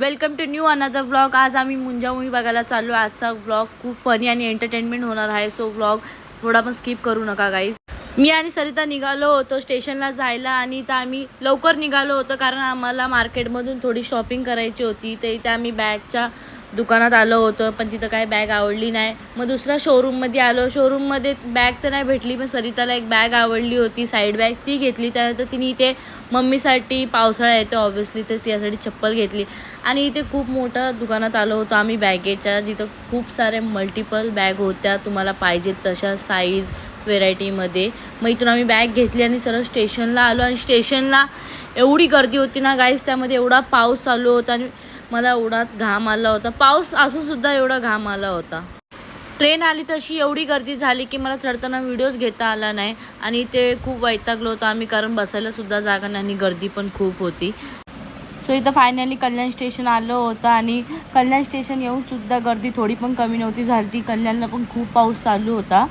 Welcome to new another vlog. आज आम्ही मुंजा movie बघायला चाललो. आजचा व्लॉग खूप फनी आणि एंटरटेनमेंट होणार आहे. सो व्लॉग थोडा पण स्किप करू नका गाईज. मी आणि सरिता निघालो होतो स्टेशनला जायला आणि इथं आम्ही लवकर निघालो होतो कारण आम्हाला मार्केटमधून थोडी शॉपिंग करायची होती. तर इथे आम्ही बॅगच्या दुकानात आलो होतो पण तिथं काय बॅग आवडली नाही. मग दुसऱ्या शोरूममध्ये आलो. शोरूममध्ये बॅग तर नाही भेटली पण सरिताला एक बॅग आवडली होती, साईड बॅग, ती घेतली. त्यानंतर तिने इथे मम्मीसाठी पावसाळा येतो ऑब्व्हियसली तर त्यासाठी चप्पल घेतली. आणि इथे खूप मोठं दुकानात आलो होतो आम्ही बॅगेच्या, जिथं खूप सारे मल्टिपल बॅग होत्या तुम्हाला पाहिजे तशा साईज व्हेरायटीमध्ये. मग इथून आम्ही बॅग घेतली आणि सरळ स्टेशनला आलो. आणि स्टेशनला एवढी गर्दी होती ना गाईज, त्यामध्ये एवढा पाऊस चालू होता आणि मला एवढा घाम आला होता. पाऊस असूनसुद्धा एवढा घाम आला होता. ट्रेन आली तशी एवढी गर्दी झाली की मला चढताना व्हिडिओज घेता आला नाही. आणि ते खूप वैतागलो होतो आम्ही कारण बसायलासुद्धा जागा नाही आणि गर्दी पण खूप होती. सो इथं फायनली कल्याण स्टेशन आलं होतं आणि कल्याण स्टेशन येऊनसुद्धा गर्दी थोडी पण कमी नव्हती झाली. कल्याणला पण खूप पाऊस चालू होता.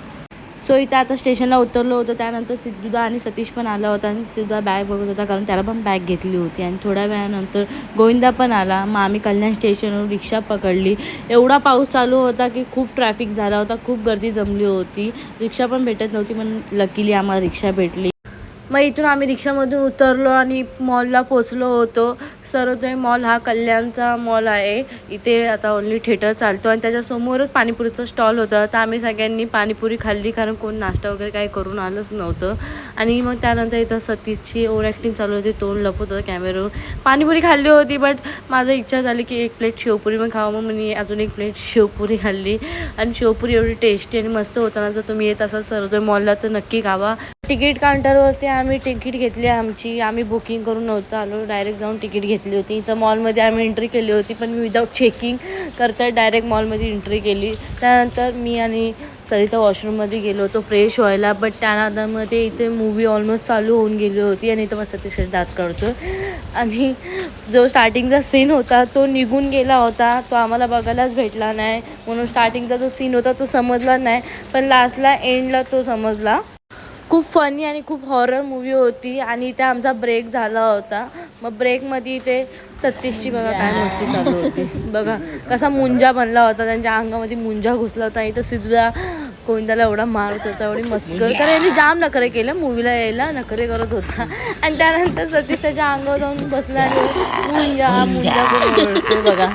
सो इथं आता स्टेशनला उतरलो होतो. त्यानंतर सिद्धूदा आणि सतीश पण आला होता आणि सिद्धूदा बॅग बघत होता कारण त्याला पण बॅग घेतली होती. आणि थोड्या वेळानंतर गोविंदा पण आला. मग आम्ही कल्याण स्टेशनवरून रिक्षा पकडली. एवढा पाऊस चालू होता की खूप ट्रॅफिक झाला होता, खूप गर्दी जमली होती. रिक्षा पण भेटत नव्हती पण लकीली आम्हाला रिक्षा भेटली. मग इथून आम्ही रिक्षामधून उतरलो आणि मॉलला पोचलो होतो. सर्वोदय मॉल हा कल्याणचा मॉल आहे. इथे आता ओन्ली थिएटर चालतो आणि त्याच्यासमोरच पाणीपुरीचं स्टॉल होतं. तर आम्ही सगळ्यांनी पाणीपुरी खाल्ली कारण कोण नाश्ता वगैरे काही करून आलंच नव्हतं. आणि मग त्यानंतर इथं सतीशची ओव्हर ॲक्टिंग चालू होती, तोंड लपत होतं कॅमेऱ्यावर. पाणीपुरी खाल्ली होती बट माझं इच्छा झाली की एक प्लेट शेवपुरी पण खावं. मग मी अजून एक प्लेट शेवपुरी खाल्ली आणि शेवपुरी एवढी टेस्टी आणि मस्त होताना. जर तुम्ही येत असाल सर्वोदय मॉलला तर नक्की खावा. तिकीट काउंटरवरती आम्ही तिकीट घेतली आमची. आम्ही बुकिंग करून नव्हतं आलो, डायरेक्ट जाऊन तिकीट घेतली होती. इथं मॉलमध्ये आम्ही एंट्री केली होती पण मी विदाऊट चेकिंग करता डायरेक्ट मॉलमध्ये एंट्री केली. त्यानंतर मी आणि सरिता वॉशरूममध्ये गेलो होतो फ्रेश व्हायला. बट त्यामध्ये इथे मूवी ऑलमोस्ट चालू होऊन गेली होती आणि इथं मस्त सतीश दात काढतो. आणि जो स्टार्टिंगचा सीन होता तो निघून गेला होता, तो आम्हाला बघायलाच भेटला नाही. म्हणून स्टार्टिंगचा जो सीन होता तो समजला नाही पण लास्टला एंडला तो समजला. खूप फनी आणि खूप हॉरर मूवी होती. आणि इथे आमचा ब्रेक झाला होता. मग ब्रेकमध्ये इथे सतीशची बघा काय मस्ती चालू होती. बघा कसा मुंजा बनला होता, त्यांच्या अंगामध्ये मुंजा घुसला होता. इथं सिद्धूला गोविंदाला एवढा मारत होता, एवढी मस्ती करत कारण यांनी जाम नखरे केलं, मूवीला यायला नखरे करत होता. आणि त्यानंतर सतीश त्याच्या अंगावर जाऊन बसला आणि मुंजा मुंजा करून ओरडतो बघा.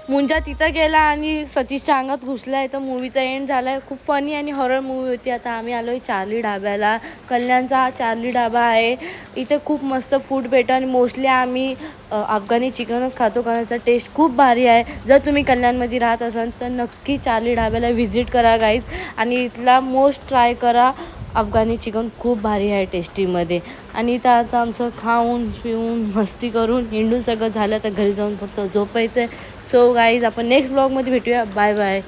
मुंजा तिथं गेला आणि सतीशच्या अंगात घुसला आहे. तर मूवीचा एंड झाला आहे. खूप फनी आणि हॉरर मूवी होती. आता आम्ही आलो आहे चार्ली ढाब्याला. कल्याणचा हा चार्ली ढाबा आहे. इथे खूप मस्त फूड भेटतं आणि मोस्टली आम्ही अफगाणी चिकनच खातो कारण त्याचा टेस्ट खूप भारी आहे. जर तुम्ही कल्याणमध्ये राहत असाल तर नक्की चार्ली ढाब्याला व्हिजिट करा गाईज आणि इथला मोस्ट ट्राय करा. अफगाणी चिकन खूप भारी आहे टेस्टीमध्ये. आणि इथं आता आमचं खाऊन पिऊन मस्ती करून हिंडून सगळं झालं तर घरी जाऊन फक्त झोपायचं आहे. सो गाईज आपण नेक्स्ट ब्लॉगमध्ये भेटूया. Bye bye.